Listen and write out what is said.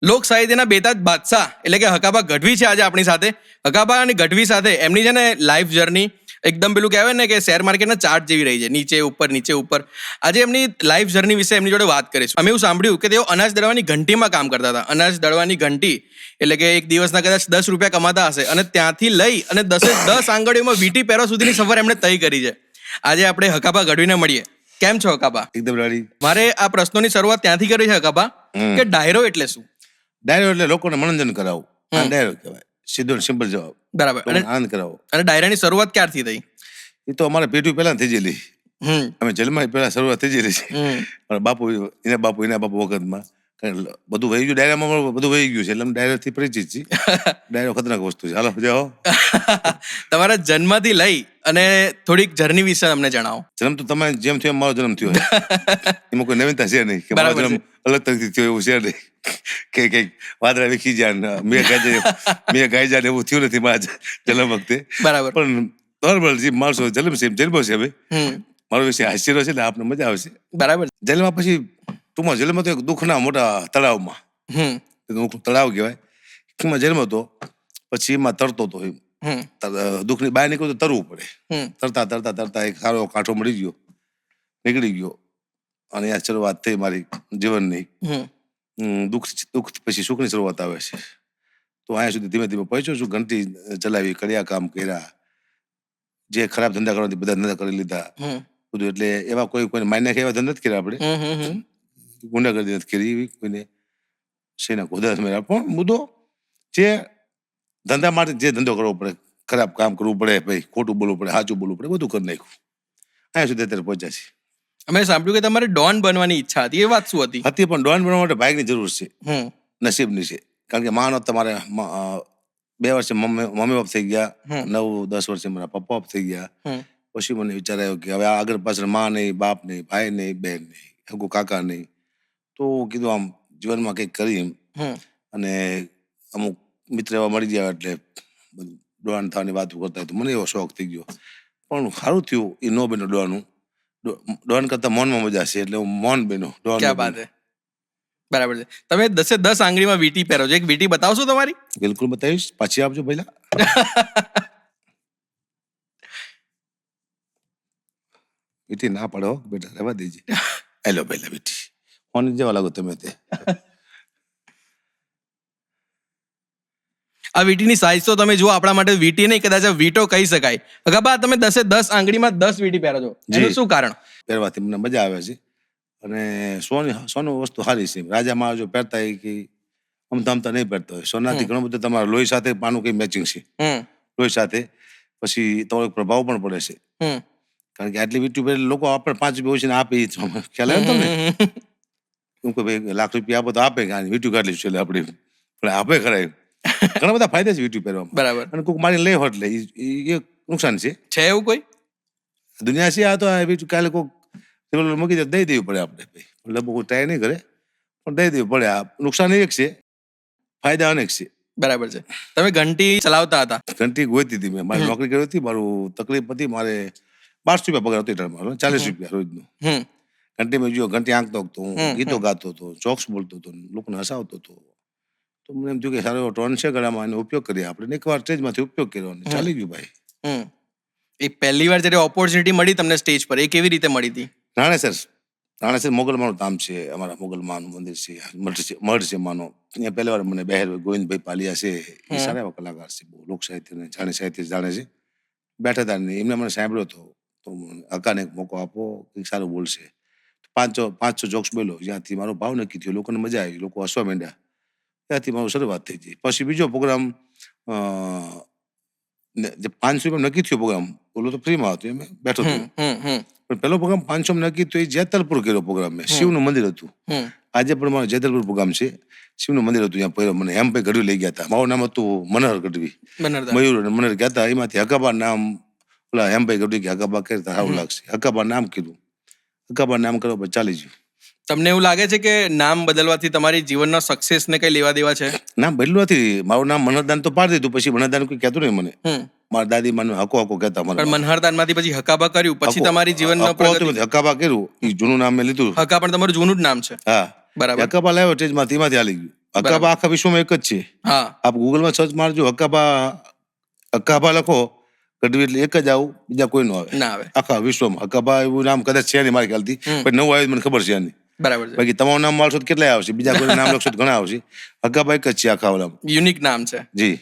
લોક સાહિત્યના બેતાજ બાદશાહ એટલે કે હકાબા ગઢવી છે આજે આપણી સાથે. હકાબા અને ગઢવી સાથે એમની છે ને લાઈફ જર્ની એકદમ પેલું કહેવાય ને કે શેર માર્કેટના ચાર્ટ જેવી રહી છે, નીચે ઉપર. આજે એમની લાઈફ જર્ની વિશે એમની જોડે વાત કરીશું. અમે એવું સાંભળ્યું કે તેઓ અનાજ દળવાની ઘંટીમાં કામ કરતા હતા. અનાજ દળવાની ઘંટી એટલે કે એક દિવસના કદાચ 10 રૂપિયા કમાતા હશે અને ત્યાંથી લઈ અને 10 આંગળીઓમાં વીટી પહેરવા સુધીની સફર એમણે તય કરી છે. આજે આપણે હકાબા ગઢવીને મળીએ. કેમ છો હકાબા? એકદમ રેડી. મારે આ પ્રશ્નોની શરૂઆત ત્યાંથી કરી છે હકાબા કે ડાયરો એટલે શું? ડાયરો એટલે લોકોને મનોરંજન કરાવવું. આ ડાયરો કહેવાય. સીધો ને સિમ્પલ જવાબ. બરાબર. લોકોને આનંદ કરાવો. અને ડાયરાની શરૂઆત ક્યારથી થઈ? એ તો અમારે પેઢી પહેલા થઈ ગયેલી. હમ અમે જેલમાં પહેલા શરૂઆત થઈ ગયેલી છે. હમ પણ એના બાપુ વખતમાં બધું વહી ગયું. ડાયરામાં બધું વહી ગયું છે એટલે અમે ડાયરાથી પરિચિત છીએ. ડાયરો ખતરનાક વસ્તુ છે. હાલો જાઓ. તમારા જન્મથી લઈ અને થોડીક જર્ની વિશે અમને જણાવો. જન્મ તો તમે જેમ થયો એમ મારો જન્મ થયો છે. એમાં કોઈ નવીનતા છે નહીં કે મારો જન્મ અલગ તરીકે થયો એવું છે નહીં કે કંઈક વાદળા વીખી જાય ને મેં ગાઈ જાય એવું થયું નથી મારા જન્મ વખતે. બરાબર. પણ નોર્મલ જે માણસો જન્મ છે જેલમાં છે હવે મારો વિષય હાસ્યનો છે ને આપને મજા આવશે. બરાબર. જેલમાં પછી ટૂંકમાં જેલમાં તો એક દુઃખના મોટા તળાવમાં તળાવ કહેવાય એમાં જેલમાં હતો. પછી એમાં તરતો હતો. દુઃખની બહાર નીકળ્યું તો તરવું પડે. તરતા એક સારો કાંઠો મળી ગયો, નીકળી ગયો અને આ શરૂઆત થઈ મારી જીવનની. દુઃખ પછી સુખની શરૂઆત આવે છે. તો અહીંયા સુધી ધીમે ધીમે પહોંચ્યો છું. ઘંટી ચલાવી, કડિયા કામ કર્યા, જે ખરાબ ધંધા કરવાથી બધા ધંધા કરી લીધા બધું. એટલે એવા કોઈને માન્ય નાખે એવા ધંધા નથી કર્યા આપણે. ગુંડાગર્દી નથી કરી એવી કોઈને શેના ખોદા પણ મુદ્દો જે ધંધા માટે જે ધંધો કરવો પડે, ખરાબ કામ કરવું પડે, ભાઈ ખોટું બોલવું પડે, સાચું બોલવું પડે, બધું કરી નાખ્યું. અહીંયા સુધી અત્યારે પહોંચ્યા છે. અમે સાંભળ્યું કે તમારે ડોન બનવાની ઈચ્છા હતી. એ વાત શું હતી? પણ ડોન બનવા માટે ભાગની જરૂર છે, નસીબની છે. કારણ કે માનો તમારે 2 વર્ષે મમ્મી બાપ થઈ ગયા, 9-10 વર્ષે મારા પપ્પા બાપ થઈ ગયા. પછી મને વિચાર આવ્યો કે હવે આગળ પાછળ માં નહીં, બાપ નહીં, ભાઈ નહીં, બેન નહીં, હગુ કાકા નહીં. તો કીધું આમ જીવનમાં કંઈક કરી અને અમુક મિત્ર એવા મળી ગયા એટલે બધું ડોન થવાની વાતો કરતા તો મને એવો શોખ થઈ ગયો. પણ સારું થયું એ નો બન્યો ડોનનું. ડોન કરતા મૌનમાં મજા છે એટલે હું મૌન બન્યો. ક્યાં વાત છે. બરાબર છે. તમે 10 આંગળીમાં વીટી પહેરો છો. એક વીટી બતાવશો તમારી? બિલકુલ બતાવીશ. પાછી આપજો પહેલા. વીટી ના પડો બેટા, રહેવા દેજે. હેલો પહેલા વીટી ફોન જેવા લાગો તમે તે. આ વીટીની સાઈઝ તો તમે જુઓ. આપણા માટે વીટી નહીં, કદાચ વીટો કહી શકાય. હકાબા તમે 10 આંગળીમાં 10 વીટી પહેરો છો. એનું શું કારણ? પહેરવાથી મને મજા આવે છે અને સોનું વસ્તુ સારી છે. રાજા મહારાજો પહેરતા હોય કે અમતા નહીં પહેરતા હોય. સોનાથી ઘણું બધું તમારા લોહી સાથે પાનું કઈ મેચિંગ છે. લોહી સાથે પછી તમારો પ્રભાવ પણ પડે છે. કારણ કે આટલી વીટી પહેરે લોકો આપણે 5 રૂપિયા ઓછી આપે. ખ્યાલ આવે તમને? એમ કે ભાઈ લાખ રૂપિયા આપો તો આપે કે વીટી કાઢી છે આપણે, પણ આપે ખરા. ઘણા બધા ફાયદા છે વીટી પહેરવામાં. બરાબર. અને કોઈક મારી લે હોટ લે એ નુકસાન છે. એવું કોઈ દુનિયા છે આ તો વીટી કાલે કોઈક મૂકી દે દઈ દેવી પડે આપણે. એટલે બહુ ટ્રાય નહીં કરે પણ દઈ દેવું પડે. આ નુકસાન એક છે, ફાયદા અનેક છે. બરાબર છે. તમે ઘંટી ચલાવતા હતા? ઘંટી ગોતી હતી મેં. મારી નોકરી કરી હતી. મારું તકલીફ હતી. મારે 1200 રૂપિયા પગાર હતો. મારો 40 રૂપિયા રોજનું. ઘંટીમાં જો ઘંટી આંકતો હતો, હું ગીતો ગાતો હતો, જોક્સ બોલતો હતો, લોકોને હસાવતો હતો. તો મને એમ થયું કે સારો એવો ટોન છે ગળામાં, એનો ઉપયોગ કરીએ આપણે. એકવાર સ્ટેજમાંથી ઉપયોગ કર્યો અને ચાલી ગયું ભાઈ. એ પહેલી વાર જયારે ઓપોર્ચ્યુનિટી મળી તમને સ્ટેજ પર, એ કેવી રીતે મળી હતી? રાણેસર મોગલમાનું ધામ છે. અમારા મોગલમાનું મંદિર છે, મઢ છે માનો. ત્યાં પહેલી વાર મને બહેર ગોવિંદભાઈ પાલિયા છે. એ સારા એવા કલાકાર છે. બહુ લોક સાહિત્યને સાહિત્ય જાણે છે. બેઠા હતા ને એમને મને સાંભળ્યો હતો. તો હકાને એક મોકો આપો, કંઈક સારું બોલશે. 500 જોક્સ બોલ્યો. જ્યાંથી મારો ભાવ નક્કી થયો. લોકોને મજા આવી, લોકો હસવા માંડ્યા. ત્યાંથી મારું શરૂઆત થઈ ગઈ. પછી બીજો પ્રોગ્રામ જે 500 રૂપિયા નક્કી થયો પ્રોગ્રામ, ઓલો તો ફ્રીમાં હતો, એમ બેઠો હતો. પણ પેલો પ્રોગ્રામ 500 નક્કી થયો એ જેતલપુર કર્યો પ્રોગ્રામ મેં. શિવનું મંદિર હતું. આજે પણ મારો જેતલપુર પ્રોગ્રામ છે. શિવનું મંદિર હતું. ત્યાં પહેલો મને હેમભાઈ ગઢવી લઈ ગયા હતા. મારું નામ હતું મનહર ગઢવી. મયુર અને મનહર ગયા હતા. એમાંથી હકાબા નામ ઓલા હેમભાઈ ગઢવી કે હકાબા કરે તો સારું લાગશે. હકાબા નામ કીધું. હકાબા નામ કરો પછી ચાલી ગયું. તમને એવું લાગે છે કે નામ બદલવાથી તમારી જીવનના સક્સેસ ને કઈ લેવા દેવા છે? નામ બદલ્યું નથી. મારું નામ મનહરદાન તો પાડી દીધું. પછી મનહરદાન કોઈ કહેતું નહીં મને. મારા દાદી મને હકો કહેતા મને. મનહરદાન માંથી પછી હકાબા કર્યું, પછી તમારી જીવનમાં હકાબા કર્યું. એ જૂનું નામ મેં લીધું. હકા પણ તમારું જૂનું જ નામ છે? હા બરાબર. હકાબા લાવ્યો સ્ટેજમાંથી, એમાંથી હાલી ગયું. હકાબા આખા વિશ્વમાં એક જ છે. હા આપ ગૂગલમાં સર્ચ મારજો હકાબા લખો ગઢવી એટલે એક જ આવું, બીજા કોઈ નો આવે ના આવે. આખા વિશ્વમાં. હકાબા એવું નામ કદાચ છે નહીં મારી ખ્યાલથી, પણ નવું આવ્યું મને ખબર છે આની. બરાબર છે. બાકી તમારું નામ મારશો તો કેટલાય આવશે, બીજા કોઈ નામ લખશો તો ઘણા આવશે. હકાબા એક જ છે આખા ઓલામાં. યુનિક નામ છે. જી.